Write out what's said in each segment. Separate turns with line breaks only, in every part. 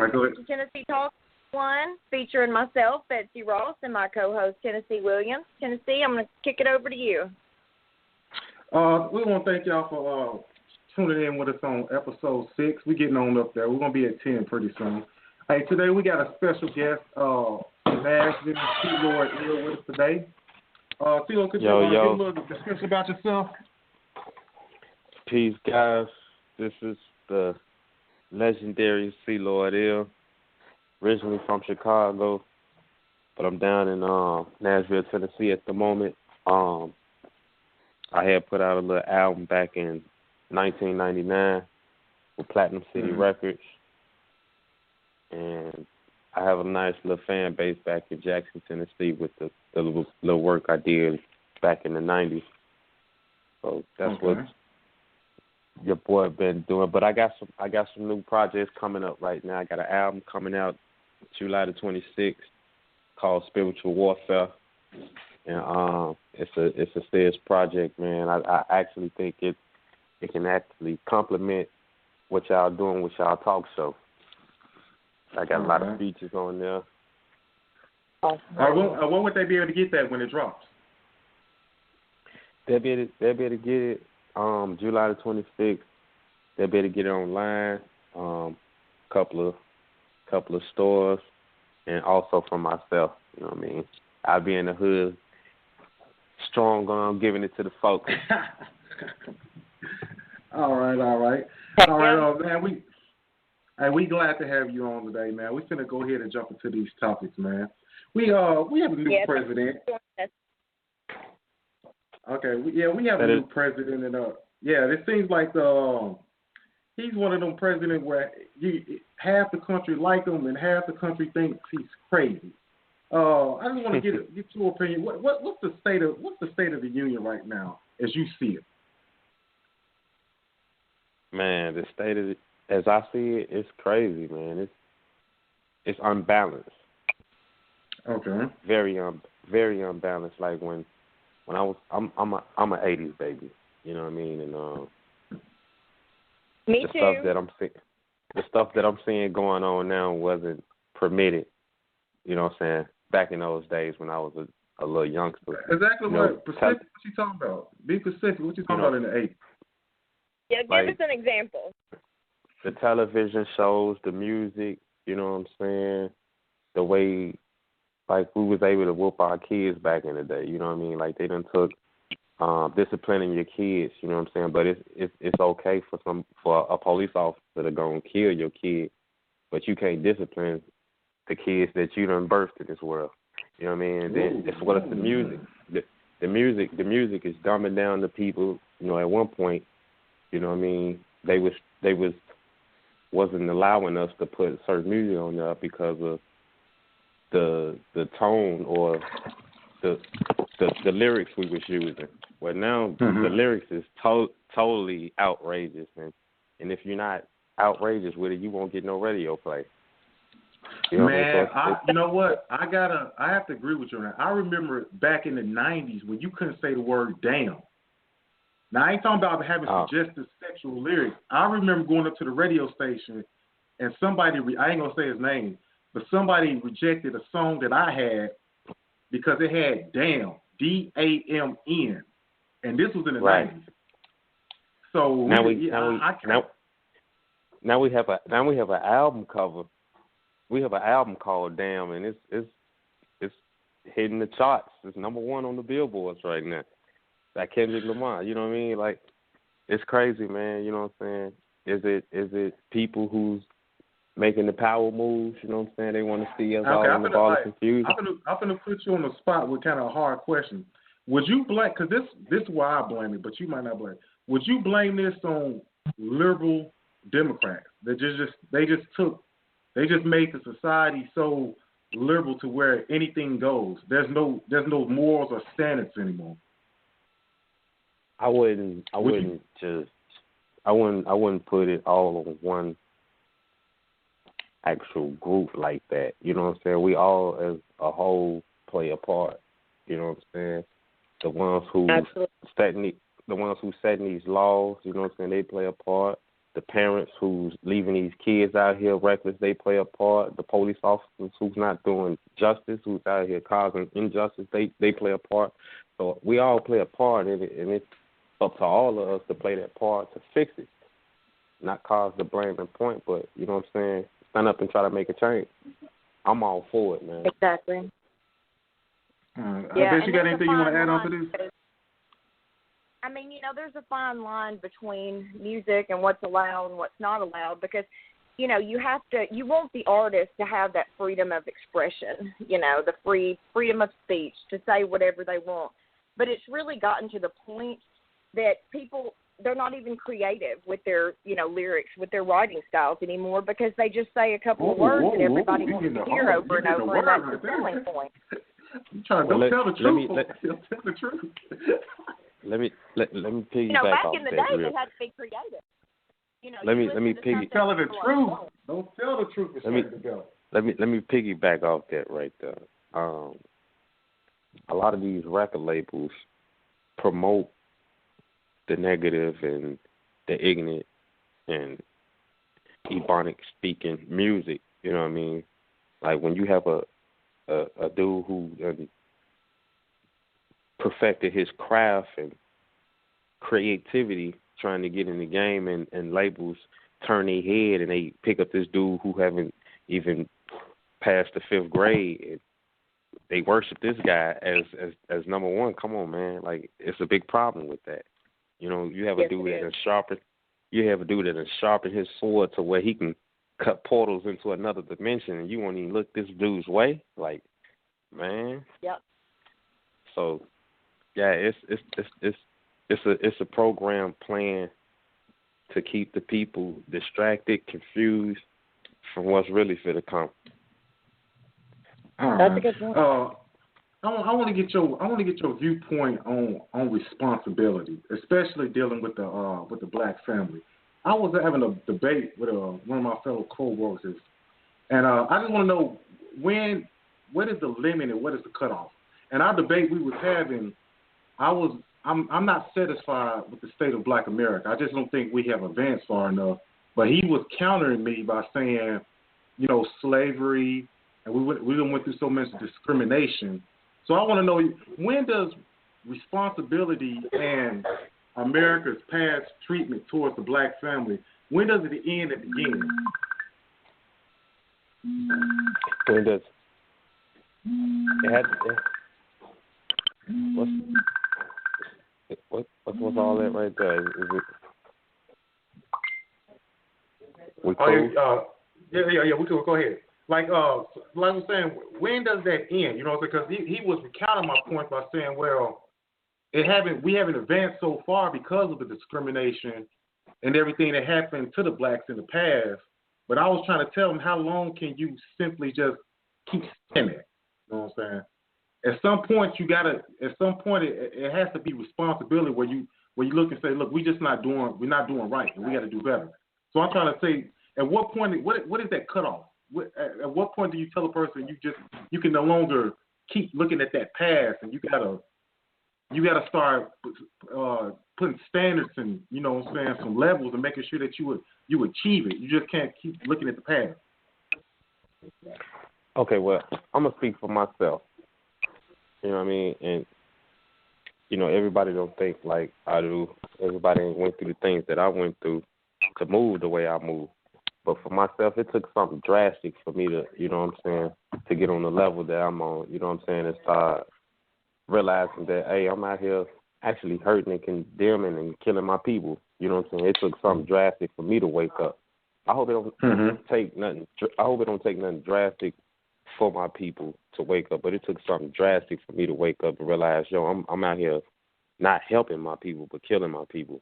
right, go ahead.
to Tennessee Talk 1, featuring myself, Betsy Ross, and my co-host, Tennessee Williams. Tennessee, I'm going to kick it over to you.
We want to thank y'all for tuning in with us on episode 6. We're getting on up there. We're going to be at 10 pretty soon. Hey, today we got a special guest, Nashville, T-Lord here with us today. T-Lord, could you give a little description about yourself?
Peace, guys. This is the legendary C-Lord Ill, originally from Chicago, but I'm down in Nashville, Tennessee at the moment. I had put out a little album back in 1999 with Platinum City Records, and I have a nice little fan base back in Jackson, Tennessee with the little work I did back in the 90s. So that's what your boy been doing. But I got some new projects coming up right now. I got an album coming out July the 26th called Spiritual Warfare. And it's a serious project, man. I actually think it can actually complement what y'all doing with y'all talk show. I got a lot of features on there.
When would they be able to get that when it drops?
They'll be able to get it July the 26th. They'll be able to get it online, couple of stores, and also from myself. You know what I mean? I'll be in the hood, strong on giving it to the folks.
All right, man. We glad to have you on today, man. We finna go ahead and jump into these topics, man. We have a new president. Okay, we have a new president, and it seems like he's one of them presidents where half the country like him and half the country thinks he's crazy. I just want to get your opinion. What's the state of the union right now as you see it?
Man, the state of it, as I see it, it's crazy, man. It's unbalanced.
Okay.
Very unbalanced. Like when I'm a '80s baby. You know what I mean? And
Me too.
The stuff that I'm seeing going on now wasn't permitted. You know what I'm saying? Back in those days when I was a little youngster.
Exactly what you talking about? Be specific. What you talking about in the 80s?
Yeah, give us an example.
The television shows, the music, you know what I'm saying? The way, like, we was able to whoop our kids back in the day, you know what I mean? Like, they done took disciplining your kids, you know what I'm saying? But it's okay for a police officer to go and kill your kid, but you can't discipline the kids that you done birthed in this world. You know what I mean? Then as well as the music. The music is dumbing down the people. You know, at one point, you know what I mean, they wasn't allowing us to put certain music on there because of the tone or the lyrics we was using. Well, now the lyrics is totally outrageous, and if you're not outrageous with it, you won't get no radio play. You know
Man, you know what? I have to agree with you on that. I remember back in the 90s when you couldn't say the word damn. Now, I ain't talking about having suggestive sexual lyrics. I remember going up to the radio station and somebody, I ain't going to say his name, but somebody rejected a song that I had because it had damn, D-A-M-N. And this was in the 90s. So
now we have an album cover. We have an album called Damn, and it's hitting the charts. It's number 1 on the billboards right now. Like Kendrick Lamar, you know what I mean? Like, it's crazy, man. You know what I'm saying? Is it people who's making the power moves? You know what I'm saying? They want to see us all in the ball of confusion.
I'm gonna put you on the spot with kind of a hard question. Would you blame? Because this is why I blame it, but you might not blame it. Would you blame this on liberal Democrats that they just made the society so liberal to where anything goes? There's no morals or standards anymore.
I wouldn't put it all on one actual group like that. You know what I'm saying? We all as a whole play a part. You know what I'm saying? The ones who setting these laws, you know what I'm saying, they play a part. The parents who's leaving these kids out here reckless, they play a part. The police officers who's not doing justice, who's out here causing injustice, they play a part. So we all play a part in it, and it's up to all of us to play that part to fix it. Not cause the blame and point, but, you know what I'm saying, stand up and try to make a change. I'm all for it, man.
Exactly.
I bet you got anything you want to add on to this?
I mean, there's a fine line between music and what's allowed and what's not allowed because, you want the artist to have that freedom of expression, the freedom of speech to say whatever they want. But it's really gotten to the point that people, they're not even creative with their, lyrics, with their writing styles anymore because they just say a couple of words and everybody wants to hear over and over, and that's the selling point.
I'm trying to tell the truth. Tell the truth.
Let me piggyback
back
off
in the
that
day,
real.
they had to be creative.
Let me piggy.
Tell the truth. Don't tell the truth.
Let me piggyback off that right there. A lot of these record labels promote the negative and the ignorant and ebonic speaking music. You know what I mean? Like when you have a dude who perfected his craft and creativity trying to get in the game, and labels turn their head and they pick up this dude who haven't even passed the 5th grade and they worship this guy as number one. Come on, man. Like, it's a big problem with that. You have a dude that is sharpened. You have a dude that has sharpened his sword to where he can cut portals into another dimension, and you won't even look this dude's way. Like, man.
Yep.
So, yeah, it's a program plan to keep the people distracted, confused from what's really for to come.
That's a good point.
I want to get your viewpoint on responsibility, especially dealing with the black family. I was having a debate with one of my fellow co-workers, and I just want to know what is the limit and what is the cutoff. And our debate we was having, I'm not satisfied with the state of Black America. I just don't think we have advanced far enough. But he was countering me by saying, slavery, and we went through so much discrimination. So I want to know, when does responsibility and America's past treatment towards the black family, when does it end at the end?
When does it had what's all that right there? Is it we cool?
Yeah, we could go ahead. Like I was saying, when does that end? Because he was recounting my point by saying, well, we haven't advanced so far because of the discrimination and everything that happened to the blacks in the past. But I was trying to tell him, how long can you simply just keep saying that? You know what I'm saying? At some point, it has to be responsibility where you look and say, look, we're not doing right, and we got to do better. So I'm trying to say, at what point, what is that cutoff? At what point do you tell a person you can no longer keep looking at that past, and you gotta start putting standards and some levels and making sure that you achieve it. You just can't keep looking at the past.
Okay, well, I'm gonna speak for myself. You know what I mean? And everybody don't think like I do. Everybody ain't went through the things that I went through to move the way I move. But for myself, it took something drastic for me to, to get on the level that I'm on, and start realizing that, hey, I'm out here actually hurting and condemning and killing my people. It took something drastic for me to wake up. I hope it don't take nothing. I hope it don't take nothing drastic for my people to wake up. But it took something drastic for me to wake up and realize, I'm out here not helping my people, but killing my people.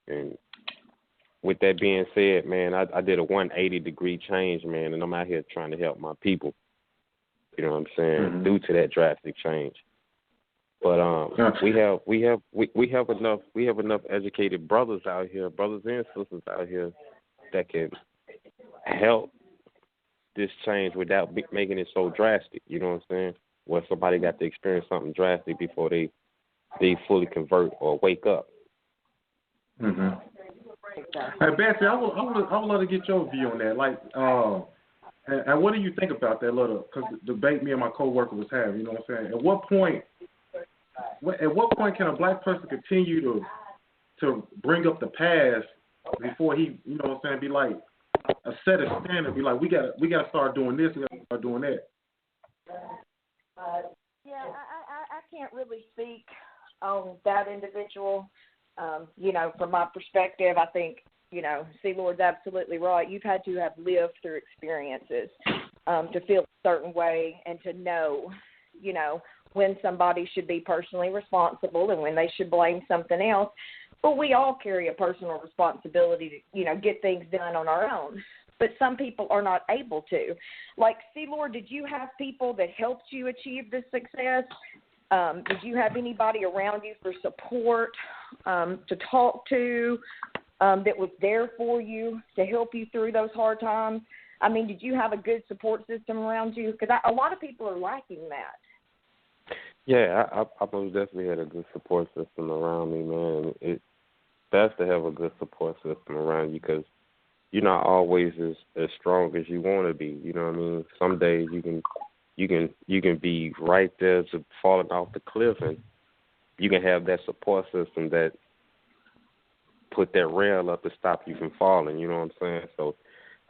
And with that being said, man, I did a 180-degree change, man, and I'm out here trying to help my people. You know what I'm saying? Due to that drastic change. But we have enough educated brothers out here, brothers and sisters out here that can help this change without making it so drastic. You know what I'm saying? Where somebody got to experience something drastic before they fully convert or wake up.
Exactly.
Hey, Betsy, I would love to get your view on that. Like, and what do you think about that little debate me and my coworker was having? You know what I'm saying? At what point can a black person continue to bring up the past before he, you know what I'm saying, be like a set of standard, be like, we gotta start doing this, we gotta start doing that.
Yeah, I can't really speak on that individual. You know, from my perspective, I think, you know, C. Lord's absolutely right. You've had to have lived through experiences to feel a certain way and to know, you know, when somebody should be personally responsible and when they should blame something else. But we all carry a personal responsibility to, you know, get things done on our own. But some people are not able to. Like, C. Lord, did you have people that helped you achieve this success? Did you have anybody around you for support to talk to that was there for you to help you through those hard times? I mean, did you have a good support system around you? Because a lot of people are lacking that.
Yeah, I most definitely had a good support system around me, man. It's best to have a good support system around you because you're not always as strong as you want to be. You know what I mean? Some days you can be right there to falling off the cliff, and you can have that support system that put that rail up to stop you from falling. You know what I'm saying? So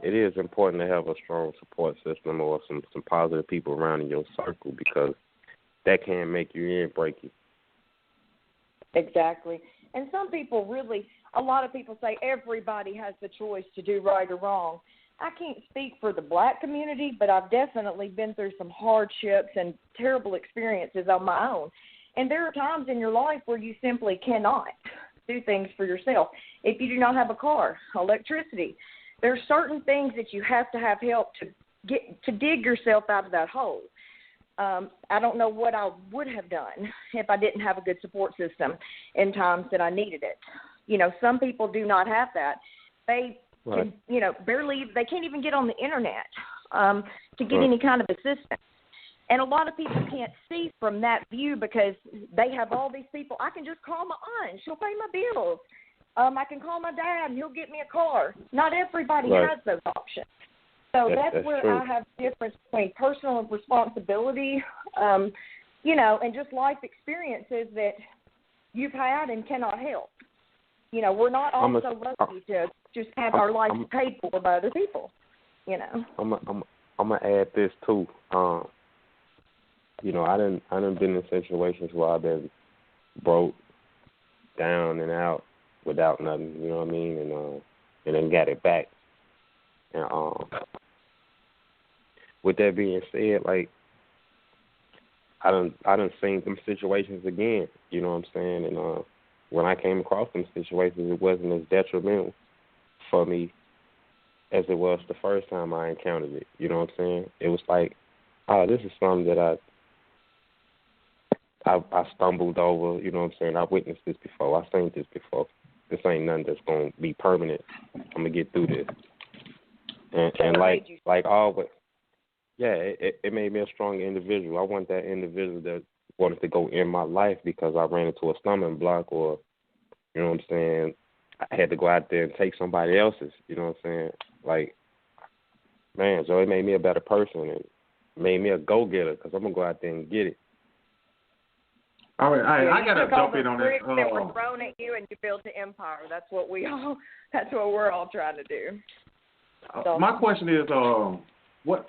it is important to have a strong support system or some positive people around in your circle because that can make you and break you.
Exactly. And some people really, a lot of people say everybody has the choice to do right or wrong. I can't speak for the black community, but I've definitely been through some hardships and terrible experiences on my own. And there are times in your life where you simply cannot do things for yourself. If you do not have a car, electricity, there are certain things that you have to have help to dig yourself out of that hole. I don't know what I would have done if I didn't have a good support system in times that I needed it. You know, some people do not have that. They can, you know, they can't even get on the internet to get any kind of assistance. And a lot of people can't see from that view because they have all these people. I can just call my aunt. She'll pay my bills. I can call my dad, and he'll get me a car. Not everybody has those options. So that's where
true.
I have the difference between personal responsibility, you know, and just life experiences that you've had and cannot help. You know, we're not all so lucky to just have our life paid for by other people, you know.
I'm gonna add this too. You know, I done been in situations where I've been broke, down and out without nothing. You know what I mean? And then got it back. And with that being said, like I done seen them situations again. You know what I'm saying? And when I came across them situations, it wasn't as detrimental for me as it was the first time I encountered it. You know what I'm saying? It was like, oh, this is something that I stumbled over. You know what I'm saying? I witnessed this before. I seen this before. This ain't nothing that's gonna be permanent. I'm gonna get through this. And like always, yeah, it made me a strong individual. I want that individual that wanted to go in my life because I ran into a stumbling block or, you know what I'm saying, I had to go out there and take somebody else's, you know what I'm saying? Like, man, so it made me a better person and made me a go-getter because I'm going to go out there and get it.
All right, I got to jump in on that.
That were thrown at you and you built an empire. That's what we're all trying to do. So.
My question is, what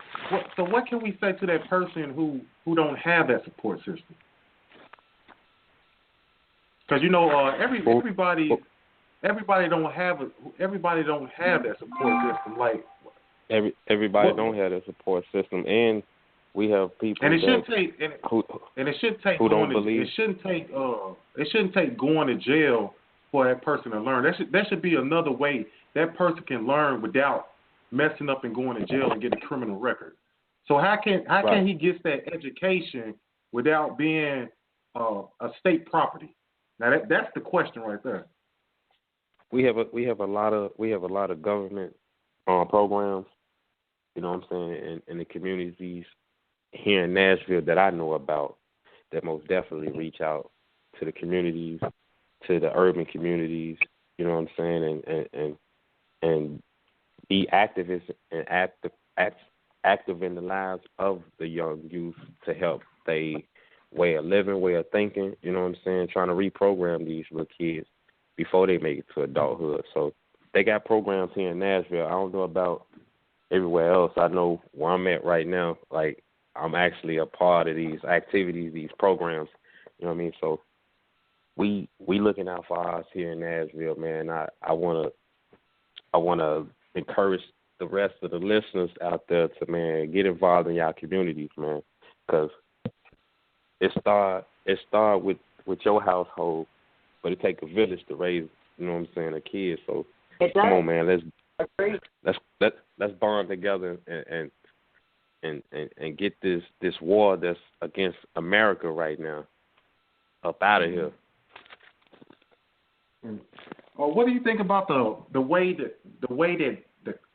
can we say to that person who don't have that support system? Because you know, everybody don't have that support system. Like
everybody don't have that support system, and we have people
it shouldn't take
who don't believe.
It shouldn't take going to jail for that person to learn. That should be another way that person can learn without messing up and going to jail and get a criminal record. So how can he get that education without being a state property? Now that's the question right there.
We have a lot of government programs, you know what I'm saying, in the communities here in Nashville that I know about that most definitely reach out to the communities, to the urban communities, You know what I'm saying? And be activists and active in the lives of the young youth to help they way of living, way of thinking. You know what I'm saying? Trying to reprogram these little kids before they make it to adulthood. So they got programs here in Nashville. I don't know about everywhere else. I know where I'm at right now. Like, I'm actually a part of these activities, these programs. You know what I mean? So we looking out for us here in Nashville, man. I wanna encourage the rest of the listeners out there to, man, get involved in y'all communities, man, because it start with your household, but it take a village to raise, you know what I'm saying, a kid. So come on, man, let's bond together and get this war that's against America right now up out of here.
What do you think about the way that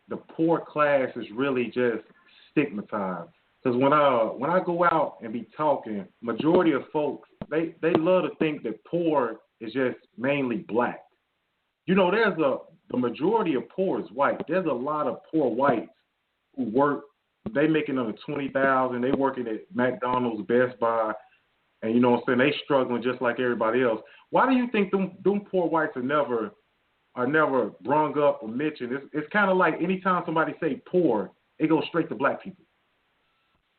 the poor class is really just stigmatized? Because when I go out and be talking, majority of folks they love to think that poor is just mainly black. You know, the majority of poor is white. There's a lot of poor whites who work. They making under $20,000. They working at McDonald's, Best Buy, and you know what I'm saying, they struggling just like everybody else. Why do you think them poor whites are never brung up or mentioned? It's kind of like anytime somebody say poor, it goes straight to black people,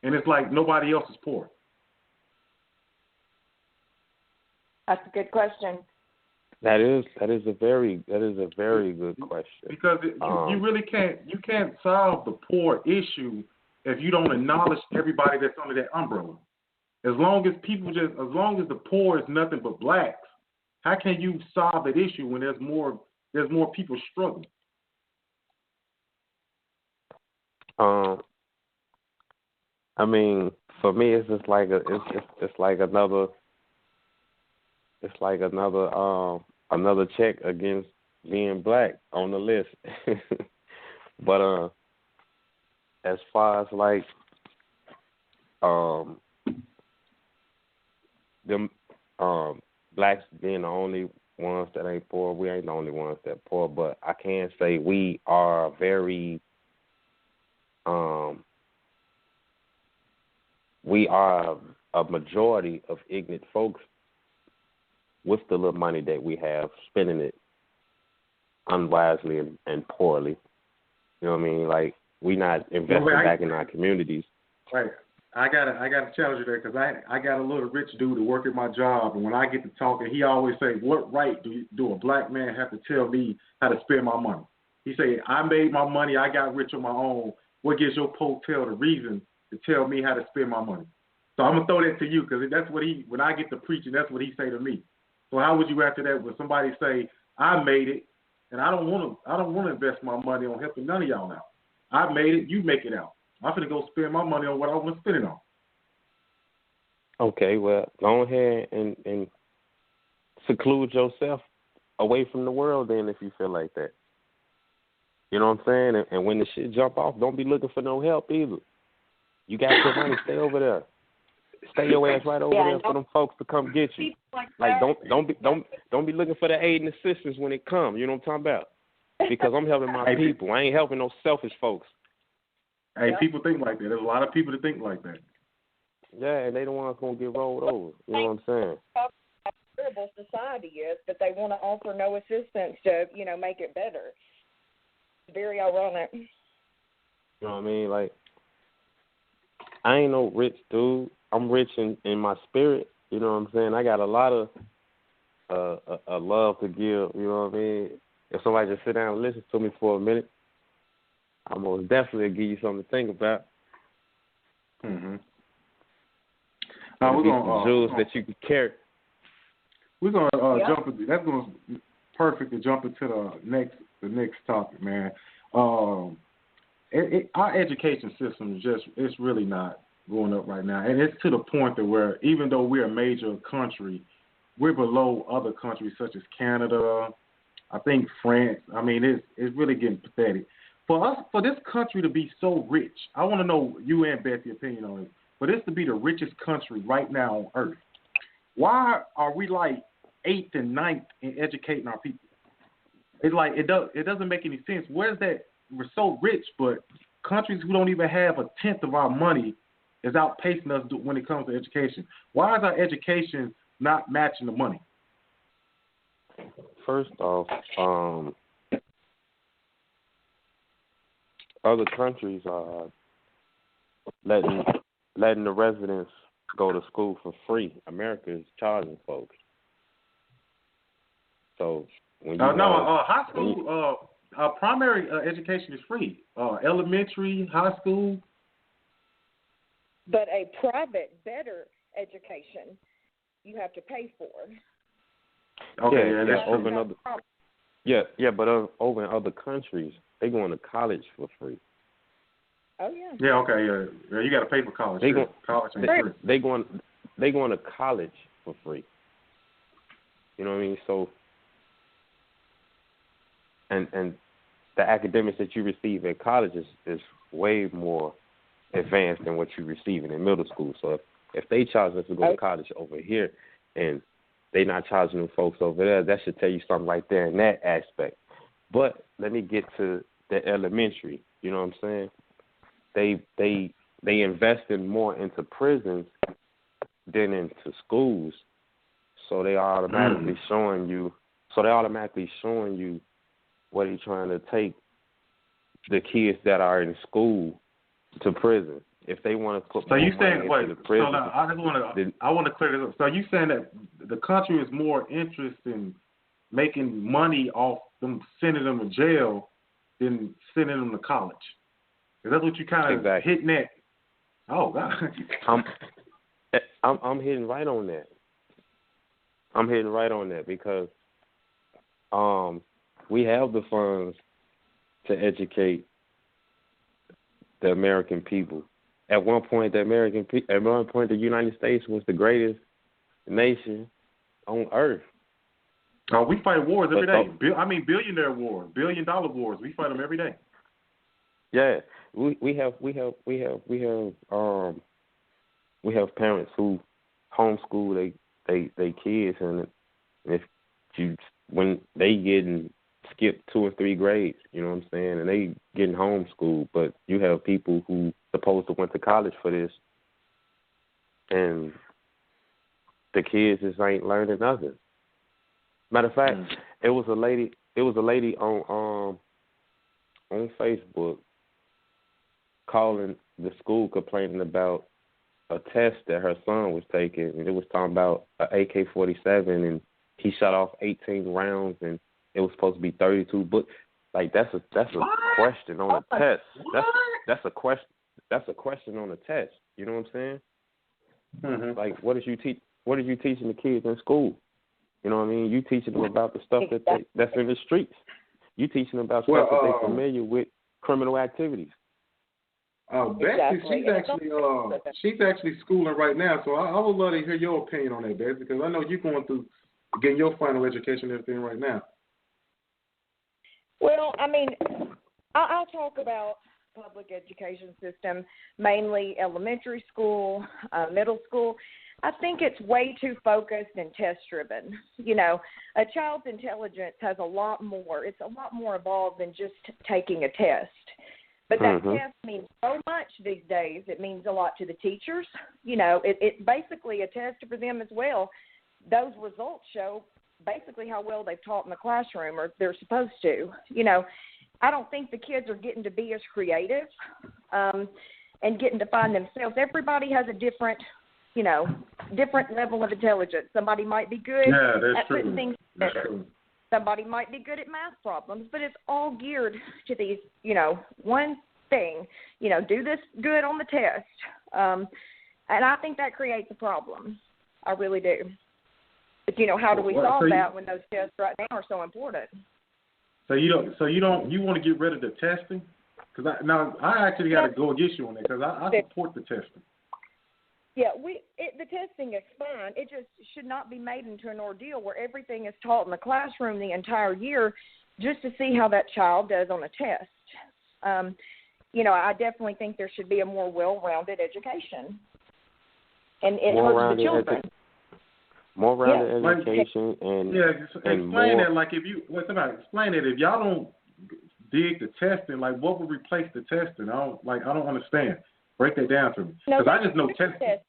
and it's like nobody else is poor.
That's a good question.
That is a very good question.
Because you really can't solve the poor issue if you don't acknowledge everybody that's under that umbrella. As long as the poor is nothing but blacks, how can you solve that issue when there's more people struggling?
I mean, for me, it's just like another check against being black on the list. But as far as like them blacks being the only ones that ain't poor, we ain't the only ones that poor, but I can say we are very we are a majority of ignorant folks with the little money that we have, spending it unwisely and poorly. You know what I mean? Like, we not investing back in our communities.
Right. I gotta challenge you there, because I got a little rich dude to work at my job, and when I get to talking, he always say, "What right do a black man have to tell me how to spend my money?" He say, "I made my money. I got rich on my own. What gives your hotel the reason to tell me how to spend my money?" So I'm gonna throw that to you, because that's what when I get to preaching, that's what he say to me. So how would you after that when somebody say, "I made it, and I don't want to invest my money on helping none of y'all out. I made it, you make it out. I'm finna go spend my money on what I want to spend it on."
Okay, well, go ahead and seclude yourself away from the world then if you feel like that. You know what I'm saying? And when the shit jump off, don't be looking for no help either. You got your money, stay over there. Stay your ass right over there for them folks to come get you. Like don't be looking for the aid and assistance when it comes. You know what I'm talking about? Because I'm helping my people. I ain't helping no selfish folks.
Hey, people think like that. There's a lot of people that think like that.
Yeah, and they the ones gonna get rolled over. You know what I'm saying?
How terrible society is that they want to offer no assistance to, make it better. It's very ironic.
You know what I mean? Like, I ain't no rich dude. I'm rich in my spirit. You know what I'm saying? I got a lot of a love to give. You know what I mean? If somebody just sit down and listen to me for a minute, I'm most definitely give you something to think about.
Mm-hmm.
We're gonna jewels that you can carry.
We're gonna jump into that's gonna perfect to jump into the next topic, man. Our education system it's really not going up right now, and it's to the point that where even though we're a major country, we're below other countries such as Canada, I think France. I mean, it's really getting pathetic. For this country to be so rich, I want to know you and Beth your opinion on it. For this to be the richest country right now on earth, why are we like 8th and 9th in educating our people? It's like it doesn't make any sense. Where's that? We're so rich, but countries who don't even have a tenth of our money is outpacing us when it comes to education. Why is our education not matching the money?
First off, other countries are letting the residents go to school for free. America is charging folks. So when you
high school, primary education is free. Elementary, high school.
But a private, better education, you have to pay for.
Okay,
but over in other countries, they going to college for free.
Oh yeah.
Yeah, okay, yeah. You got to pay for college. College ain't free.
They going to college for free. You know what I mean? So, and the academics that you receive at college is way more advanced than what you're receiving in middle school. So if they charge us to go to college over here and they not charging them folks over there, that should tell you something right there in that aspect. But let me get to the elementary. You know what I'm saying? They invested more into prisons than into schools, so they automatically showing you. So they automatically showing you what they're trying to take the kids that are in school to prison. If they want to put more money into the prison.
So now I want to clear this up. So you saying that the country is more interested in making money off them sending them to jail than sending them to college? Is that what you kind of hitting at? Oh God.
I'm hitting right on that. I'm hitting right on that because we have the funds to educate the American people. At one point, the United States was the greatest nation on earth.
Oh, we fight wars every day. Billionaire wars, $1 billion wars. We fight them every day.
Yeah, we have parents who homeschool they kids, and when they getting skipped 2 or 3 grades, you know what I'm saying, and they getting homeschooled, but you have people who supposed to went to college for this, and the kids just ain't learning nothing. Matter of fact, it was a lady on Facebook calling the school complaining about a test that her son was taking, and it was talking about an AK-47, and he shot off 18 rounds, and it was supposed to be 32. But like that's a question on a test. That's a question. That's a question on a test. You know what I'm saying? Mm-hmm. Like, what did you teach? What are you teaching the kids in school? You know what I mean? You teaching them about the stuff that's in the streets. You teaching them about stuff that they're familiar with, criminal activities.
Betsy, she's actually schooling right now, so I would love to hear your opinion on that, Betsy, because I know you're going through getting your final education and everything right now.
Well, I mean, I'll talk about public education system, mainly elementary school, middle school. I think it's way too focused and test-driven. You know, a child's intelligence has a lot more. It's a lot more evolved than just taking a test. But that test means so much these days. It means a lot to the teachers. You know, it's basically a test for them as well. Those results show basically how well they've taught in the classroom, or they're supposed to. You know, I don't think the kids are getting to be as creative and getting to find themselves. Everybody has a different level of intelligence. Somebody might be good at putting things together. Somebody might be good at math problems, but it's all geared to these, one thing, do this good on the test. And I think that creates a problem. I really do. But, how do we solve that when those tests right now are so important?
So you want to get rid of the testing? Because I actually got to go against you on that because I support the testing.
Yeah, the testing is fine. It just should not be made into an ordeal where everything is taught in the classroom the entire year just to see how that child does on a test. I definitely think there should be a more well-rounded education, and it hurts the children.
more rounded education and
explain
more,
that. Like if you explain it. If y'all don't dig the testing, like what would replace the testing? I don't understand. Break that down to me, because I just know testing.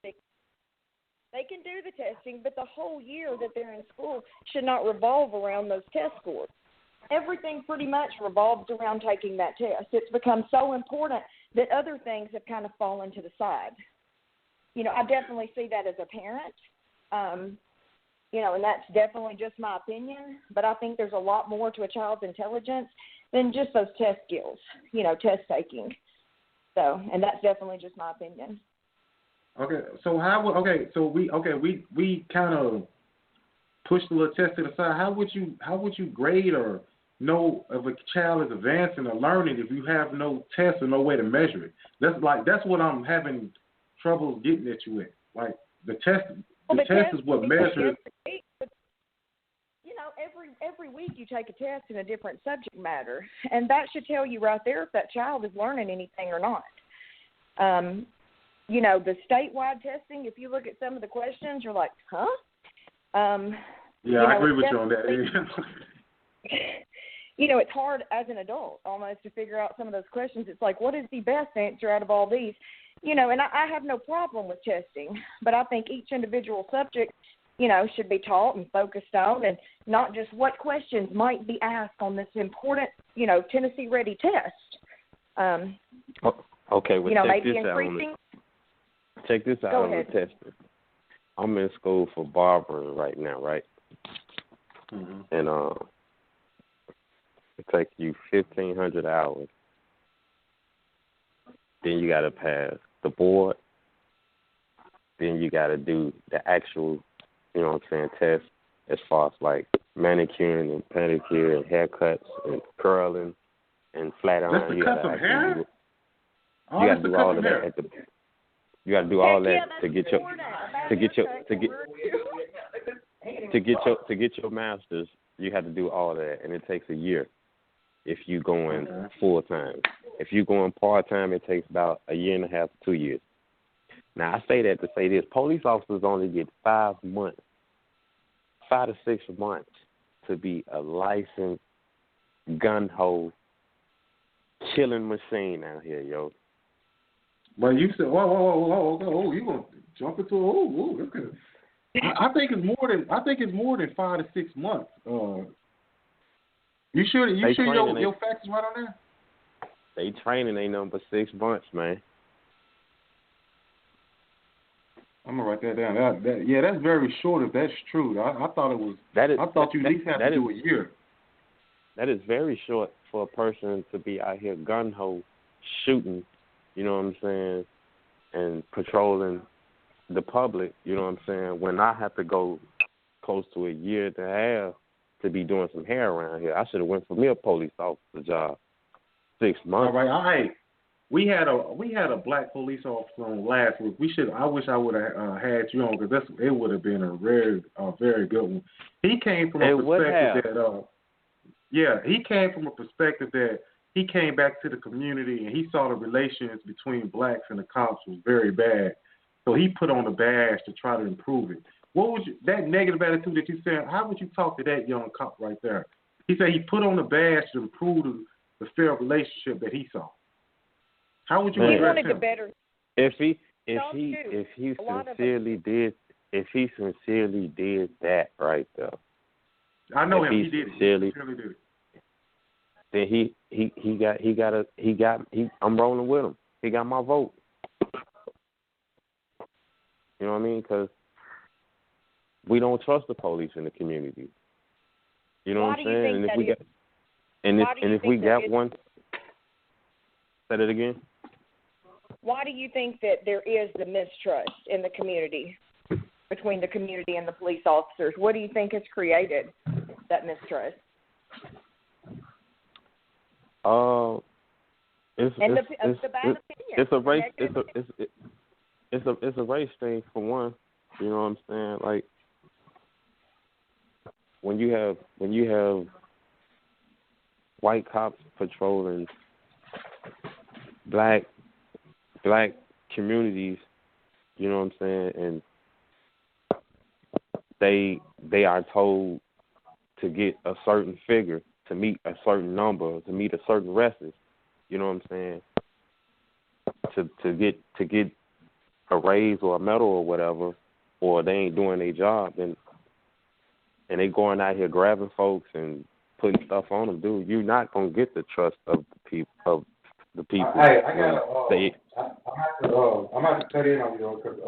They can do the testing, but the whole year that they're in school should not revolve around those test scores. Everything pretty much revolves around taking that test. It's become so important that other things have kind of fallen to the side. You know, I definitely see that as a parent, you know, and that's definitely just my opinion, but I think there's a lot more to a child's intelligence than just those test skills, you know, test taking. So, and that's definitely just my opinion.
Okay, so we kind of pushed the little test to the side. How would you grade or know if a child is advancing or learning if you have no test or no way to measure it? That's what I'm having trouble getting at you at. Like the test is what measures.
You know, every week you take a test in a different subject matter, and that should tell you right there if that child is learning anything or not. You know, the statewide testing, if you look at some of the questions, you're like, huh?
I agree with you on that.
You know, it's hard as an adult almost to figure out some of those questions. It's like, what is the best answer out of all these? You know, and I have no problem with testing, but I think each individual subject, you know, should be taught and focused on, and not just what questions might be asked on this important, you know, Tennessee Ready test.
Okay, well,
you know,
check
maybe
this
increasing.
Check this out
Go
on
ahead.
the testing. I'm in school for barbering right now, right?
Mm-hmm.
And it takes you 1,500 hours. Then you got to pass the board. Then you got to do the actual, you know what I'm saying, test as far as like manicuring and pedicure and haircuts and curling and flat iron.
Just to cut some hair?
You got to do all of that at the. You got to do all that to get your master's. You have to do all of that, and it takes a year if you going full time. If you going part time, it takes about a year and a half to 2 years. Now I say that to say this: police officers only get 5 to 6 months to be a licensed gun ho killing machine out here, yo.
But you said, whoa, you gonna jump into okay. I think it's more than 5 to 6 months. You sure your facts is right on there?
They training ain't nothing but 6 months, man.
I'm gonna write that down. That's very short. If that's true, I thought it was. I thought you at least had to do a year.
That is very short for a person to be out here gun ho shooting. You know what I'm saying, and patrolling the public, you know what I'm saying, when I have to go close to a year and a half to be doing some hair around here. I should have went for me a police officer job. 6 months.
All right. We had a black police officer on last week. I wish I would have had you on, because it would have been a very good one. He came from a perspective that he came back to the community and he saw the relations between blacks and the cops was very bad. So he put on a badge to try to improve it. What was that negative attitude that you said? How would you talk to that young cop right there? He said he put on a badge to improve the fair relationship that he saw. How would you address him?
If he sincerely did that right there.
I know him. He did it. He sincerely did it.
Then I'm rolling with him. He got my vote. You know what I mean? Because we don't trust the police in the community. You know what I'm saying? And if we got one, say it again.
Why do you think that there is the mistrust in the community, between the community and the police officers? What do you think has created that mistrust?
It's a race. It's a race thing for one. You know what I'm saying? Like when you have white cops patrolling black communities, you know what I'm saying, and they are told to get a certain figure, to meet a certain number, to meet a certain recess. You know what I'm saying? To get a raise or a medal or whatever, or they ain't doing their job, and they going out here grabbing folks and putting stuff on them, dude. You're not gonna get the trust of the people.
Hey, I got I'm have to cut in on you because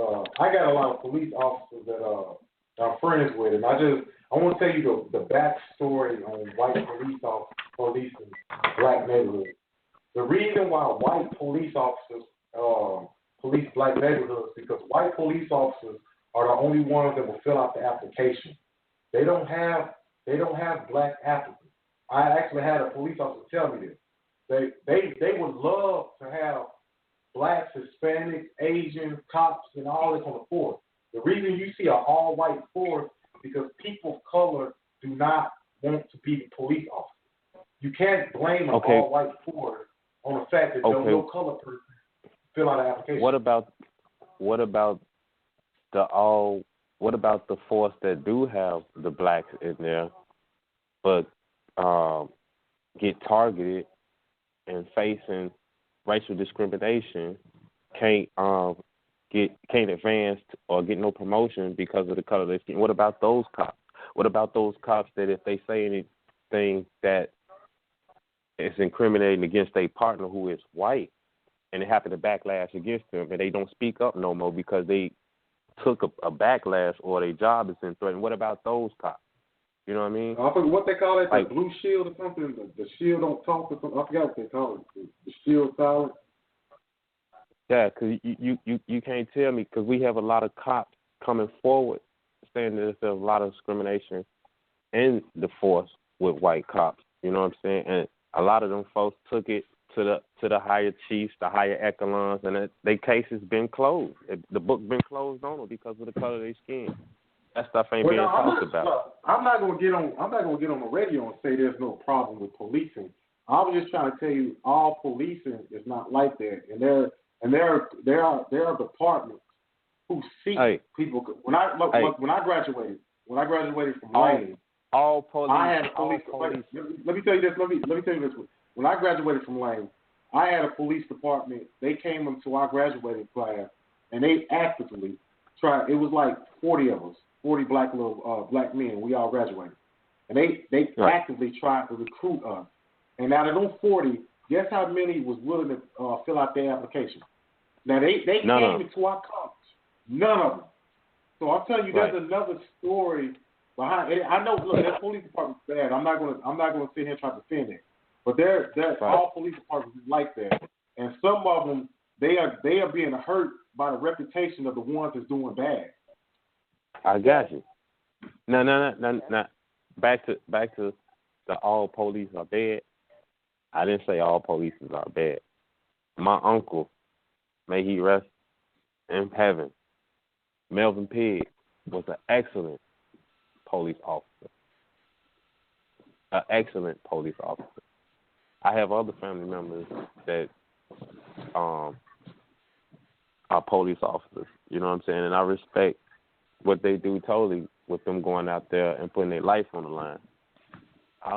I got a lot of police officers that I'm friends with, and I want to tell you the backstory on white police in black neighborhoods. The reason why white police officers police black neighborhoods because white police officers are the only ones that will fill out the application. They don't have black applicants. I actually had a police officer tell me this. They would love to have blacks, Hispanics, Asian cops, and all this on the force. The reason you see an all-white force is because people of color do not want to be the police officer. You can't blame an all-white force on the fact that no color person fill out an application.
What about the force that do have the blacks in there, but get targeted and facing racial discrimination, can't advance or get no promotion because of the color of their skin? What about those cops? What about those cops that if they say anything that is incriminating against a partner who is white and they happen to backlash against them and they don't speak up no more because they took a backlash or their job is in threat? What about those cops? You know what I mean?
I forget what they call it, like blue shield or something. The shield don't talk or something. I forgot what they call it. The shield silent.
Yeah, because you can't tell me, because we have a lot of cops coming forward saying that there's a lot of discrimination in the force with white cops. You know what I'm saying? And a lot of them folks took it to the higher chiefs, the higher echelons, and their case has been closed. The book been closed on them because of the color of their skin. That stuff ain't being talked about.
I'm not gonna get on the radio and say there's no problem with policing. I was just trying to tell you all policing is not like that, and there are departments who seek people. When I graduated from Lane,
all police.
I had a police. Let me tell you this. Let me tell you this. When I graduated from Lane, I had a police department. They came into our graduating class, and they actively tried. It was like 40 of us. 40 black men. We all graduated, and they actively tried to recruit us. And out of those 40, guess how many was willing to fill out their application? Now they came into our college. None of them. So I'll tell you, there's another story behind it. I know. Look, that police department's bad. I'm not gonna sit here and try to defend it. But they're all police departments like that, and some of them they are being hurt by the reputation of the ones that's doing bad.
I got you. No. Back to the all police are bad. I didn't say all police are bad. My uncle, may he rest in heaven, Melvin Pigg, was an excellent police officer. An excellent police officer. I have other family members that are police officers. You know what I'm saying? And I respect what they do totally with them going out there and putting their life on the line. I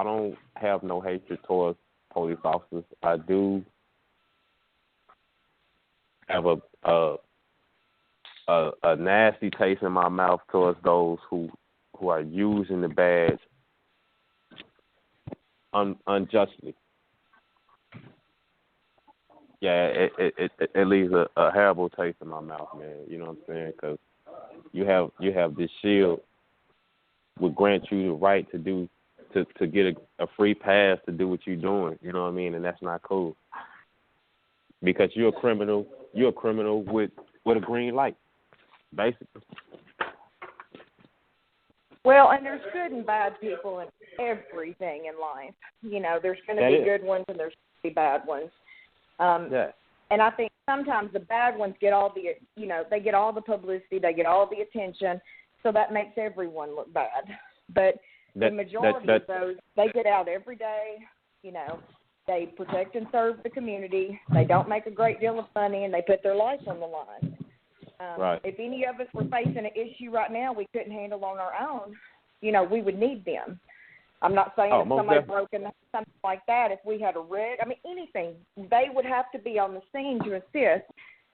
don't have no hatred towards police officers. I do have a nasty taste in my mouth towards those who are using the badge unjustly. Yeah, it leaves a terrible taste in my mouth, man. You know what I'm saying? Because you have this shield would grant you the right to get a free pass to do what you're doing. You know what I mean? And that's not cool. Because you're a criminal. You're a criminal with a green light, basically.
Well, and there's good and bad people in everything in life. You know, there's going to be good ones and there's going to be bad ones. And I think sometimes the bad ones get all the, they get all the publicity, they get all the attention, so that makes everyone look bad. But the majority of those, they get out every day, they protect and serve the community, they don't make a great deal of money, and they put their life on the line.
Right.
If any of us were facing an issue right now we couldn't handle on our own, you know, we would need them. I'm not saying if somebody broke in, something like that, if we had a wreck, I mean, anything, they would have to be on the scene to assist.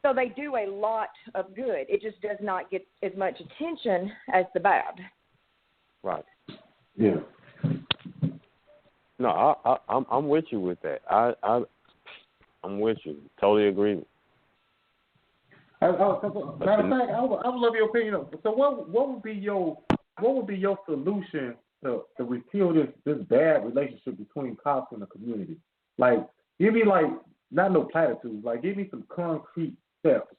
So they do a lot of good. It just does not get as much attention as the bad.
Right.
Yeah.
No, I'm with you with that. I'm with you. Totally agree.
Matter of fact, I would love your opinion. So what would be your solution to repeal this bad relationship between cops and the community? Like, give me not no platitudes. Like, give me some concrete steps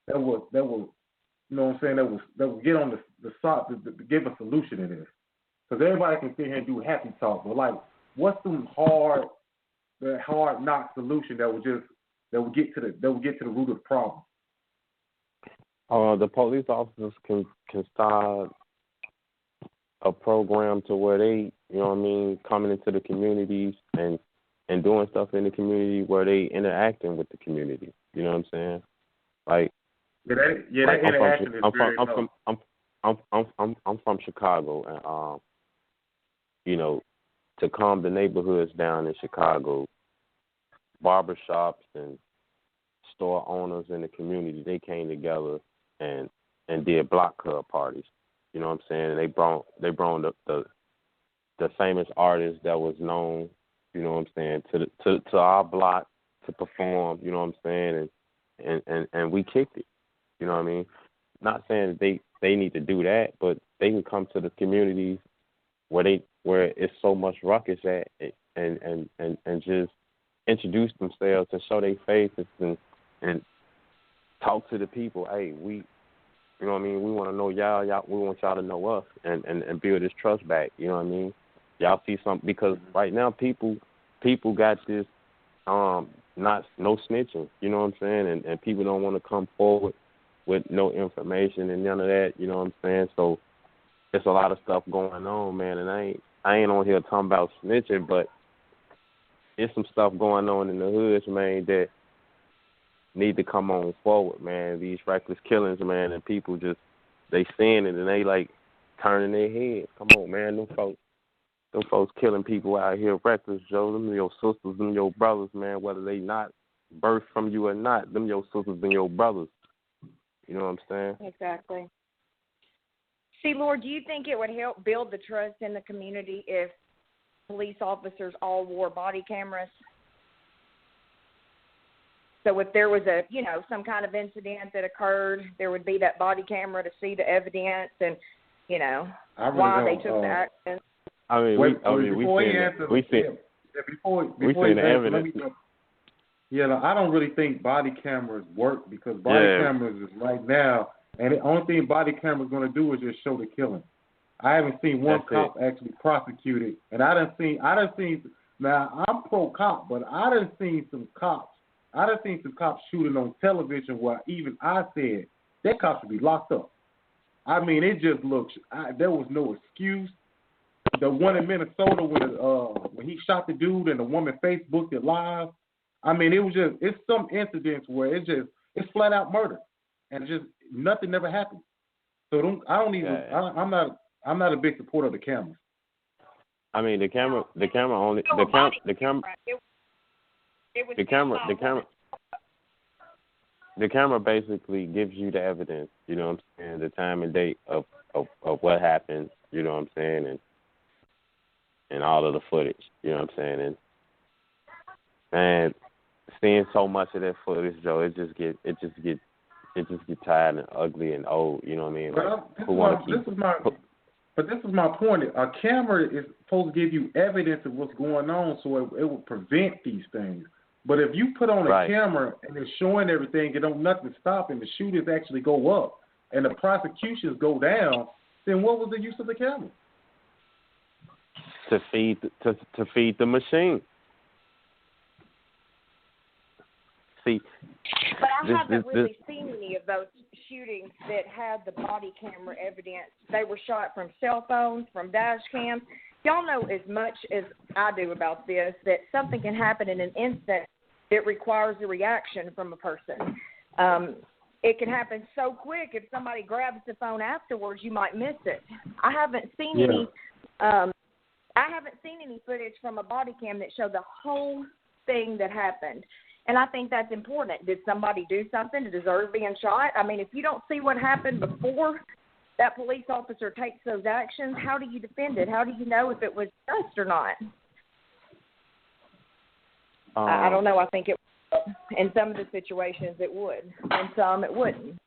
that will you know what I'm saying, that will get on the side to give a solution to this. Because everybody can sit here and do happy talk, but like, what's some hard knock solution that will get to the root of the problem?
The police officers can start a program to where they, you know what I mean, coming into the communities and doing stuff in the community where they interacting with the community. You know what I'm saying? Like,
that interaction is very low.
I'm from Chicago, and you know, to calm the neighborhoods down in Chicago, barbershops and store owners in the community, they came together and did block club parties. You know what I'm saying? And they brought the famous artist that was known, you know what I'm saying, to our block to perform, you know what I'm saying, and we kicked it. You know what I mean? Not saying that they need to do that, but they can come to the communities where it's so much ruckus at and just introduce themselves and show their faces and talk to the people. Hey, you know what I mean? We want to know y'all. We want y'all to know us and build this trust back. You know what I mean? Y'all see something, because right now people got this no snitching. You know what I'm saying? And people don't want to come forward with no information and none of that. You know what I'm saying? So it's a lot of stuff going on, man. And I ain't on here talking about snitching, but there's some stuff going on in the hoods, man, that need to come on forward, man. These reckless killings, man, and people just, they seeing it and they like turning their head. Come on, man, them folks killing people out here reckless, Joe. Them your sisters, them your brothers, man, whether they not birthed from you or not, them your sisters and your brothers. You know what I'm saying?
Exactly. See, Lord, do you think it would help build the trust in the community if police officers all wore body cameras? So if there was some kind of incident that occurred, there would be that body camera to see the evidence and, why they took the action.
I mean, we see the evidence.
I don't really think body cameras work, because body cameras is right now, and the only thing body camera's going to do is just show the killing. I haven't seen one cop actually prosecuted, and I done seen. Now I'm pro cop, but I done seen some cops shooting on television where even I said that cop should be locked up. I mean, it just looks. There was no excuse. The one in Minnesota when he shot the dude and the woman Facebooked it live. I mean, it's some incidents where it's flat out murder, and just nothing never happened. So I'm not a big supporter of the cameras. I mean, the camera
basically gives you the evidence, you know what I'm saying, the time and date of what happened, you know what I'm saying, and all of the footage, you know what I'm saying, and seeing so much of that footage, Joe, it just get tired and ugly and old, you know what I mean?
But this is my point. A camera is supposed to give you evidence of what's going on, so it will prevent these things. But if you put on a camera and it's showing everything, it don't nothing stop, and the shooters actually go up and the prosecutions go down, then what was the use of the camera?
To feed the machine. See,
but I haven't really seen any of those shootings that had the body camera evidence. They were shot from cell phones, from dash cams. Y'all know as much as I do about this, that something can happen in an instant that requires a reaction from a person. it can happen so quick. If somebody grabs the phone afterwards, you might miss it. I haven't seen any. I haven't seen any footage from a body cam that showed the whole thing that happened. And I think that's important. Did somebody do something to deserve being shot? I mean, if you don't see what happened before that police officer takes those actions, how do you defend it? How do you know if it was just or not? I don't know. I think it in some of the situations it would, and some it wouldn't.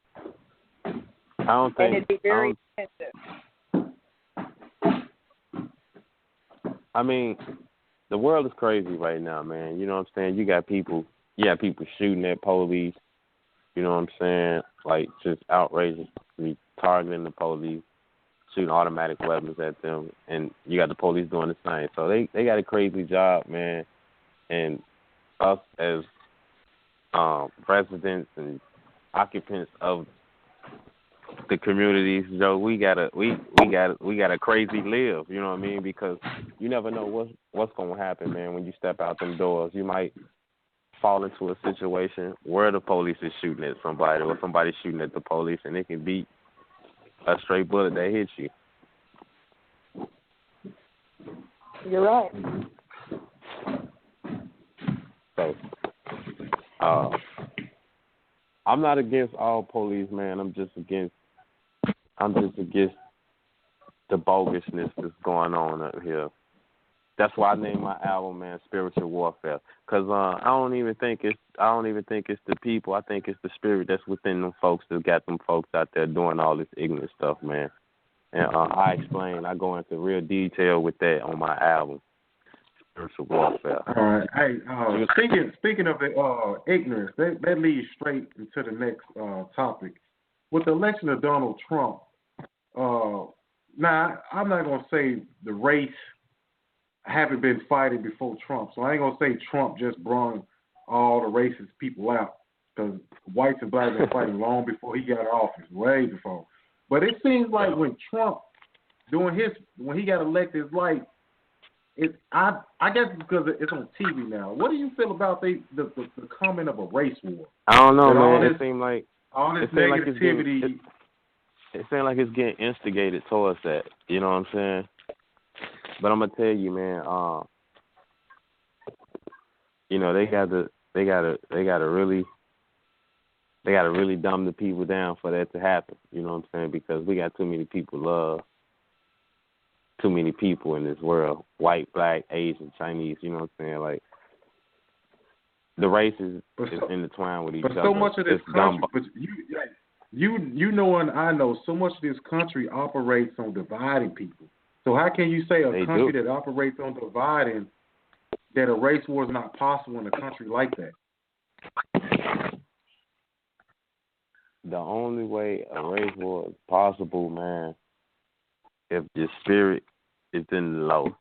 I don't think.
And it'd be very expensive.
I mean, the world is crazy right now, man. You know what I'm saying? You got people shooting at police. You know what I'm saying? Like just outrageously targeting the police, shooting automatic weapons at them, and you got the police doing the same. So they got a crazy job, man. And us as residents and occupants of the communities, Joe, we got a crazy live, you know what I mean? Because you never know what's gonna happen, man, when you step out them doors. You might fall into a situation where the police is shooting at somebody or somebody's shooting at the police, and it can be a straight bullet that hits you.
You're right.
So I'm not against all police, man. I'm just against the bogusness that's going on up here. That's why I named my album, man, Spiritual Warfare. 'Cause I don't even think it's the people. I think it's the spirit that's within them folks that got them folks out there doing all this ignorant stuff, man. And I go into real detail with that on my album, Spiritual Warfare.
All right. Hey, speaking of the ignorance, that leads straight into the next topic. With the election of Donald Trump, now I'm not gonna say the race haven't been fighting before Trump, so I ain't gonna say Trump just brought all the racist people out, because whites and blacks been fighting long before he got in office, way before. But it seems like when Trump when he got elected, it's like I guess it's because it's on TV now. What do you feel about the comment of a race war?
I don't know, man. It seems like
all this negativity.
It seems like it's getting instigated towards that. You know what I'm saying? But I'm gonna tell you, man. You know they gotta really dumb the people down for that to happen. You know what I'm saying? Because we got too many people in this world. White, black, Asian, Chinese, you know what I'm saying? Like the races is intertwined with each other.
But so much of this country, but you know and I know, so much of this country operates on dividing people. So how can you say a country that operates on dividing that a race war is not possible in a country like that?
The only way a race war is possible, man, if your spirit is in low.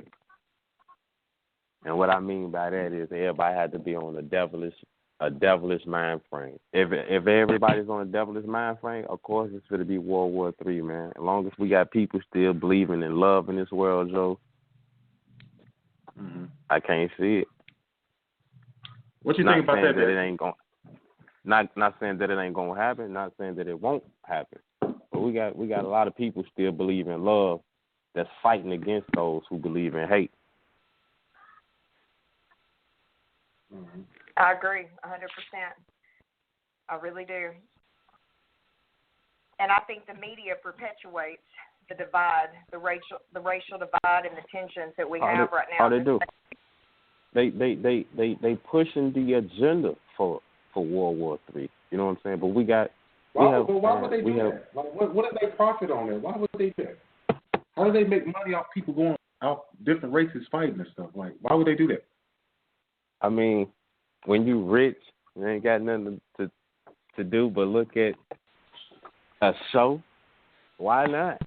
And what I mean by that is everybody had to be on a devilish mind frame. If everybody's on a devilish mind frame, of course it's going to be World War III, man. As long as we got people still believing in love in this world, Joe, I can't see it.
What you think about that?
It ain't going. Not saying that it ain't gonna happen. Not saying that it won't happen. But we got a lot of people still believe in love that's fighting against those who believe in hate.
I agree 100%. I really do. And I think the media perpetuates the divide, the racial divide and the tensions that we have right now.
Oh, they do. They pushing the agenda for World War III. You know what I'm saying? But why would they do that? Like, what do they profit on that? Why would they do that?
How do they make money off people going out different races fighting and stuff? Like, why would they do that?
I mean, when you rich, you ain't got nothing to do but look at a show. Why not?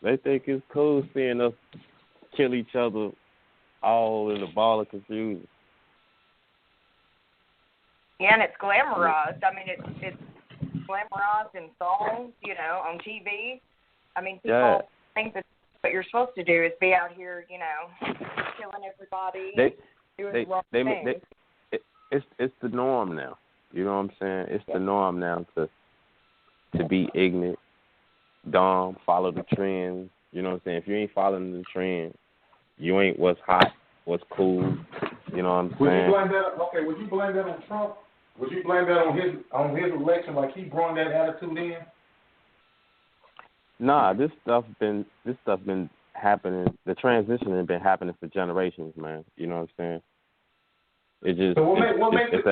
They think it's cool seeing us kill each other all in a ball of confusion.
Yeah, and it's glamorized. I mean, it's glamorized in songs, you know, on TV. I mean, people think that what you're supposed to do is be out here, you know, killing everybody, doing the wrong things.
It's the norm now. You know what I'm saying? It's the norm now to be ignorant, dumb, follow the trends. You know what I'm saying? If you ain't following the trend, you ain't what's hot, what's cool. You know what I'm saying?
Would you blame that on Trump? Would you blame that on his election, like he brought that attitude in?
Nah, this stuff been happening. The transition has been happening for generations, man. You know what I'm saying? It just
so what makes it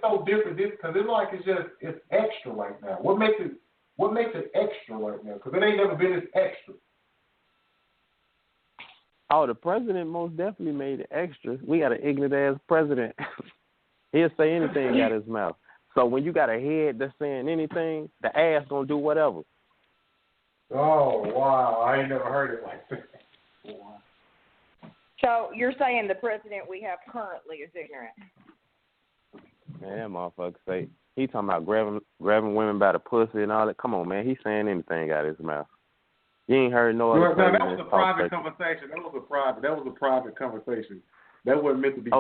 so different? Because it's like it's extra right now. What makes it extra right now? Because it ain't never been this extra.
Oh, the president most definitely made it extra. We got an ignorant ass president. He'll say anything out of his mouth. So when you got a head that's saying anything, the ass gonna do whatever.
Oh wow! I ain't never heard it like that. Wow.
So you're saying the president we have currently is ignorant?
Man, that motherfucker say he talking about grabbing women by the pussy and all that. Come on, man, he's saying anything out of his mouth. You ain't heard no other.
That was a private conversation. That was a private conversation. That wasn't meant to be.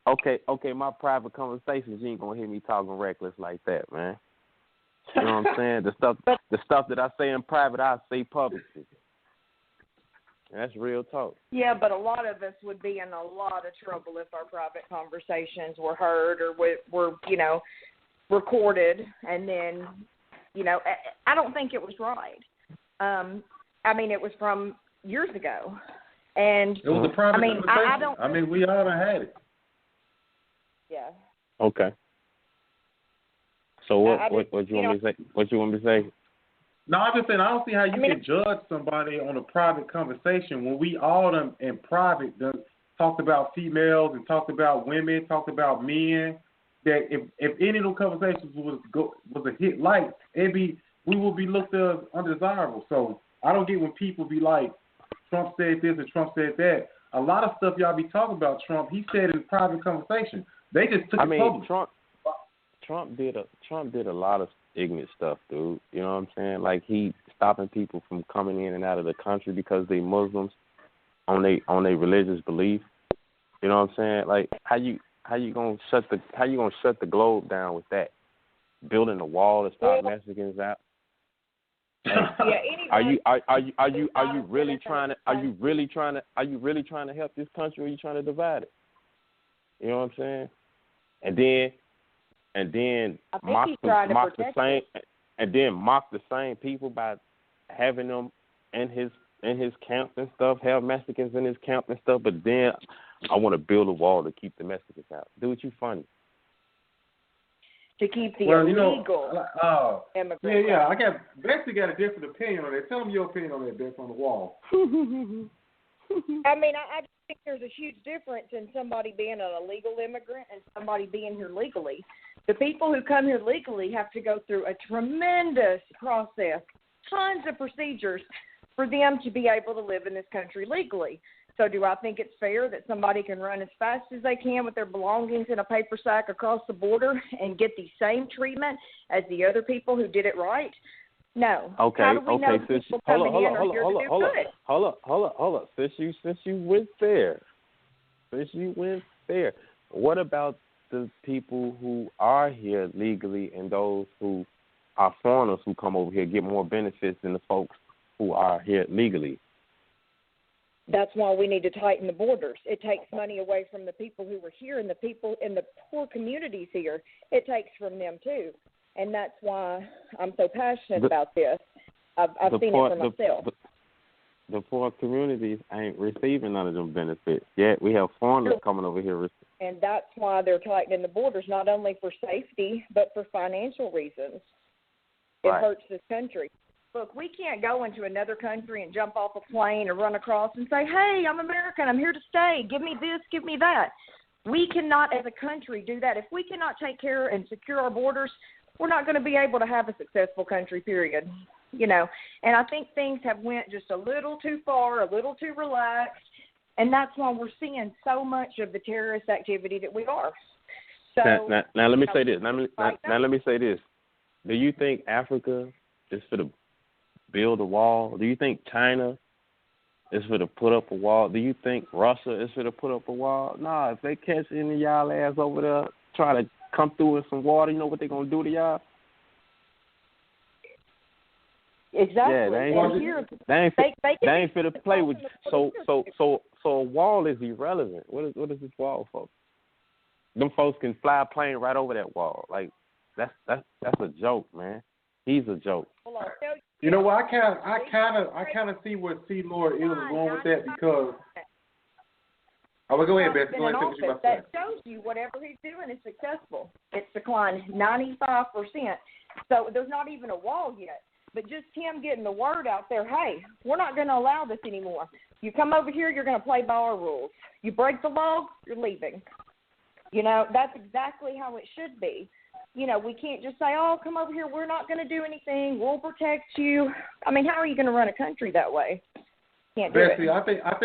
Okay, my private conversations. You ain't gonna hear me talking reckless like that, man. You know what I'm saying? The stuff that I say in private, I say publicly. That's real talk.
Yeah, but a lot of us would be in a lot of trouble if our private conversations were heard or were recorded, and then, I don't think it was right. I mean, it was from years ago, and
it was a private conversation. I mean, we all done had it.
Yeah.
Okay. So what you want me to say? What you want me to say?
No, I'm just saying I don't see how you can judge somebody on a private conversation when we all done in private talked about females and talked about women, talked about men. That if any of those conversations was a hit like, we would be looked as undesirable. So I don't get when people be like, Trump said this and Trump said that. A lot of stuff y'all be talking about Trump, he said in private conversation. They just took it public.
Trump did a lot of ignorant stuff, dude. You know what I'm saying? Like he stopping people from coming in and out of the country because they Muslims on they religious belief. You know what I'm saying? Like how you gonna shut the globe down with that? Building a wall to stop Mexicans out. Are you really trying to help this country, or are you trying to divide it? You know what I'm saying? And then mock the same people by having them in his camp and stuff, have Mexicans in his camp and stuff, but then I want to build a wall to keep the Mexicans out. Dude, you funny.
To keep the illegal immigrants.
Yeah. Betsy got a different opinion on that. Tell them your opinion on that, Betsy, on the wall.
I mean, I just think there's a huge difference in somebody being an illegal immigrant and somebody being here legally. The people who come here legally have to go through a tremendous process, tons of procedures for them to be able to live in this country legally. So do I think it's fair that somebody can run as fast as they can with their belongings in a paper sack across the border and get the same treatment as the other people who did it right? No.
Okay.
How do we know people coming in are here to do good?
Hold up. Since you went there, what about the people who are here legally and those who are foreigners who come over here get more benefits than the folks who are here legally?
That's why we need to tighten the borders. It takes money away from the people who were here and the people in the poor communities here. It takes from them too. And that's why I'm so passionate about this. I've seen it for myself.
The poor communities ain't receiving none of them benefits. Yet we have foreigners coming over here.
And that's why they're tightening the borders, not only for safety, but for financial reasons. It hurts this country. Look, we can't go into another country and jump off a plane or run across and say, hey, I'm American, I'm here to stay, give me this, give me that. We cannot as a country do that. If we cannot take care and secure our borders, we're not going to be able to have a successful country, period. And I think things have went just a little too far, a little too relaxed, and that's why we're seeing so much of the terrorist activity that we are. So
now let me say this. Now let me say this. Do you think Africa is for the build a wall? Do you think China is for to put up a wall? Do you think Russia is for to put up a wall? Nah, if they catch any of y'all ass over there, try to come through in some water, you know what they're gonna do to y'all?
Exactly.
Yeah, they ain't fit to play with you. So a wall is irrelevant. What is this wall for? Them folks can fly a plane right over that wall. Like that's a joke, man. He's a joke.
You know what? I kind of see where C. Lord is going with that because. Oh, well, go ahead, Beth. Go ahead.
That shows you whatever he's doing is successful. It's declined 95%. So there's not even a wall yet. But just him getting the word out there, hey, we're not going to allow this anymore. You come over here, you're going to play by our rules. You break the law, you're leaving. You know, that's exactly how it should be. You know, we can't just say, oh, come over here, we're not going to do anything, we'll protect you. I mean, how are you going to run a country that way? Can't do
Bessie,
it.
I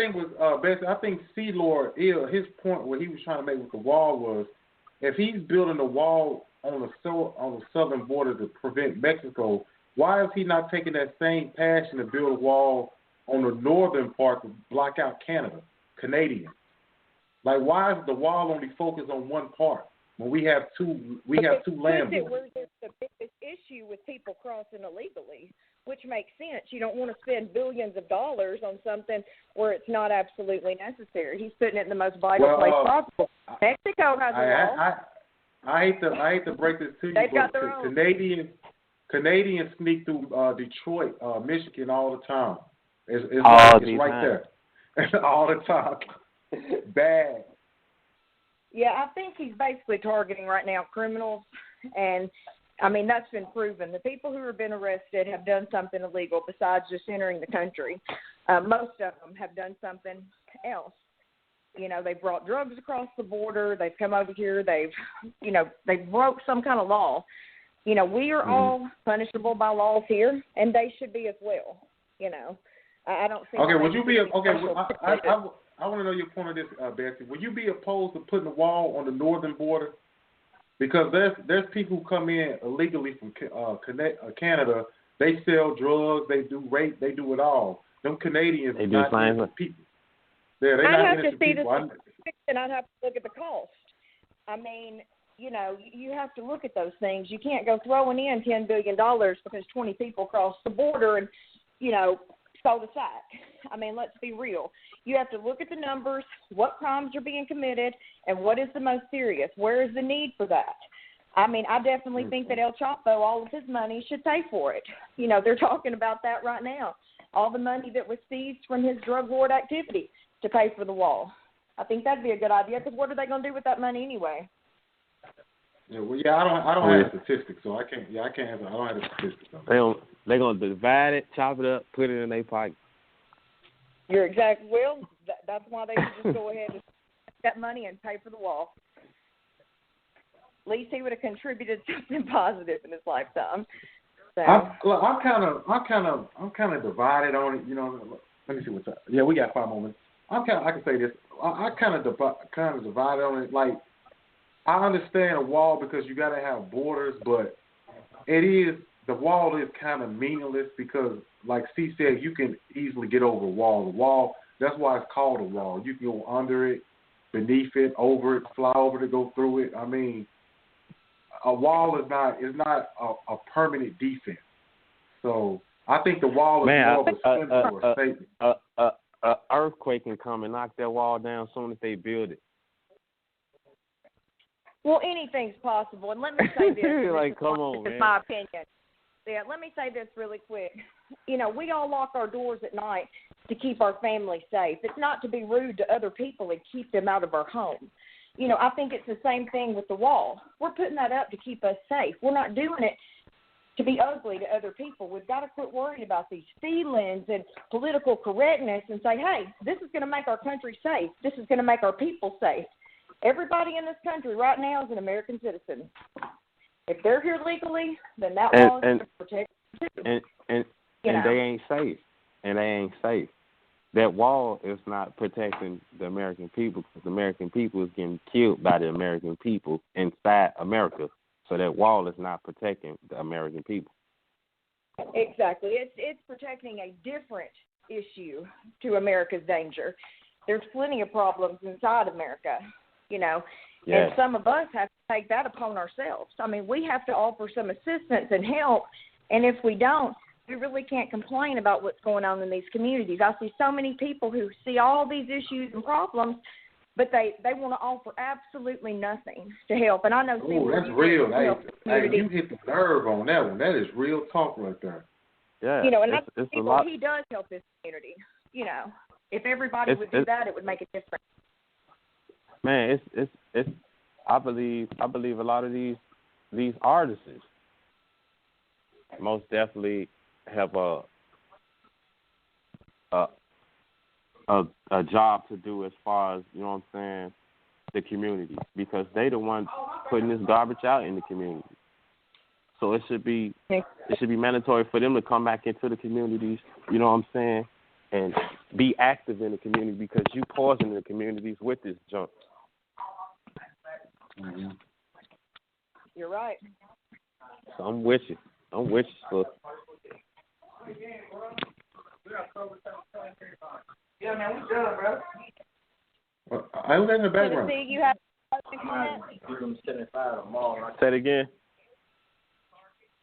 think C. Lord Ill, his point what he was trying to make with the wall was if he's building a wall on the southern border to prevent Mexico, why is he not taking that same passion to build a wall on the northern part to block out Canadians? Like, why is the wall only focused on one part when we have two land borders?
Where there's the biggest issue with people crossing illegally, which makes sense. You don't want to spend billions of dollars on something where it's not absolutely necessary. He's putting it in the most vital place possible. Mexico has a wall.
I hate to break this to you,
They've got
but
their own.
Canadians sneak through Detroit, Michigan all the time. It's right there. All the time. Bad.
Yeah, I think he's basically targeting right now criminals, and, I mean, that's been proven. The people who have been arrested have done something illegal besides just entering the country. Most of them have done something else. You know, they brought drugs across the border. They've come over here. They've broke some kind of law. You know, we are all punishable by laws here, and they should be as well. You know, I don't think.
Okay, would you be okay? I want to know your point of this, Betsy. Would you be opposed to putting a wall on the northern border? Because there's people who come in illegally from Canada. They sell drugs. They do rape. They do it all. Them Canadians are not innocent people. Yeah, they're not innocent people.
And I'd have to look at the cost. I mean, you know, you have to look at those things. You can't go throwing in $10 billion because 20 people crossed the border and, you know, sold a sack. I mean, let's be real. You have to look at the numbers, what crimes are being committed, and what is the most serious. Where is the need for that? I mean, I definitely think that El Chapo, all of his money, should pay for it. You know, they're talking about that right now. All the money that was seized from his drug lord activity to pay for the wall. I think that'd be a good idea because what are they going to do with that money anyway?
Yeah, well, I don't have statistics, so I can't. Yeah, I can't have. I don't have the statistics.
They're gonna divide it, chop it up, put it in their pocket.
You're exactly. Well, that's why they should just go ahead and take that money and pay for the wall. At least he would have contributed something positive in his lifetime. So.
I'm kind of divided on it. You know, let me see what's up. Yeah, we got 5 more minutes. I can say this. I kind of divided on it. Like, I understand a wall because you got to have borders, but the wall is kind of meaningless because, like C said, you can easily get over a wall. The wall, that's why it's called a wall. You can go under it, beneath it, over it, fly over to go through it. I mean, a wall is not a permanent defense. So I think the wall is more of a symbol or a statement.
An earthquake can come and knock that wall down as soon as they build it.
Well, anything's possible. And let me say this.
Like, come on,
man. This is my opinion. Yeah, let me say this really quick. You know, we all lock our doors at night to keep our family safe. It's not to be rude to other people and keep them out of our home. You know, I think it's the same thing with the wall. We're putting that up to keep us safe. We're not doing it to be ugly to other people. We've got to quit worrying about these feelings and political correctness and say, hey, this is going to make our country safe. This is going to make our people safe. Everybody in this country right now is an American citizen. If they're here legally, then that law is going to protect them.
And they ain't safe. And they ain't safe. That wall is not protecting the American people because the American people is getting killed by the American people inside America. So that wall is not protecting the American people.
Exactly. It's protecting a different issue to America's danger. There's plenty of problems inside America. You know,
Yes.
And some of us have to take that upon ourselves. I mean, we have to offer some assistance and help, and if we don't, we really can't complain about what's going on in these communities. I see so many people who see all these issues and problems, but they want to offer absolutely nothing to help. And I know.
Oh, that's real. Hey, you hit the nerve on that one. That is real talk right there.
Yeah.
You know, and that's
it's
people,
a lot.
he does help his community. You know, if everybody would do that, it would make a difference.
Man, it's. I believe a lot of these artists most definitely have a job to do as far as, you know what I'm saying, the community, because they the ones putting this garbage out in the community. So it should be mandatory for them to come back into the communities, you know what I'm saying, and be active in the community, because you poison the communities with this junk.
Mm-hmm.
You're right.
So I'm with you. So.
Yeah, man, we done, bro. I was in the background.
Tennessee, you have closing comments?
Say it again.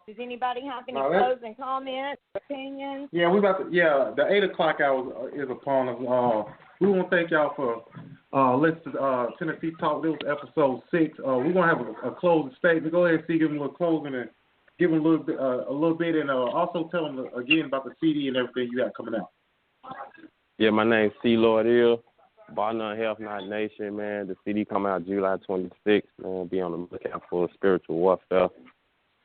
Does anybody have any closing comments, opinions?
Yeah, the 8:00 hour is upon us. We want to thank y'all for listening to Tennessee Talk. This was episode 6. We're gonna have a closing statement. Go ahead and give them a little closing and give them a little bit, and also tell them again about the CD and everything you got coming out.
Yeah, my name's C. Lord Ill, Bar None Health Not Nation, man. The CD coming out July 26th, man. Be on the lookout for Spiritual Warfare.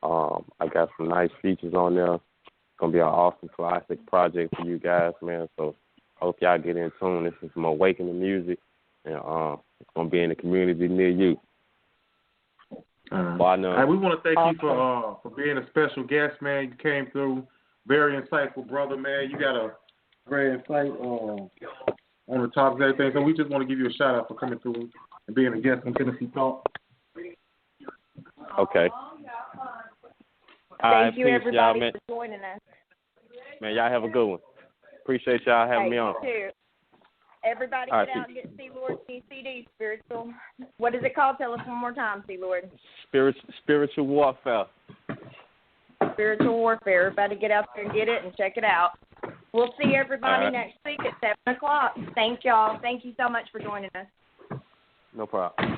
I got some nice features on there. It's gonna be an awesome classic project for you guys, man. So hope y'all get in tune. This is some awakening music, and it's gonna be in the community near you. Bar None.
Hey, we want to thank you for being a special guest, man. You came through, very insightful, brother, man. You got a great insight on the topics and everything. So we just want to give you a shout out for coming through and being a guest on Tennessee Talk.
Okay.
Thank you, everybody, for joining us.
Man, y'all have a good one. Appreciate y'all having me on.
You too. Everybody get out and get C-Lord's new CD, Spiritual. What is it called? Tell us one more time, C-Lord.
Spiritual Warfare.
Spiritual Warfare. Everybody get out there and get it and check it out. We'll see everybody next week at 7 o'clock. Thank y'all. Thank you so much for joining us.
No problem.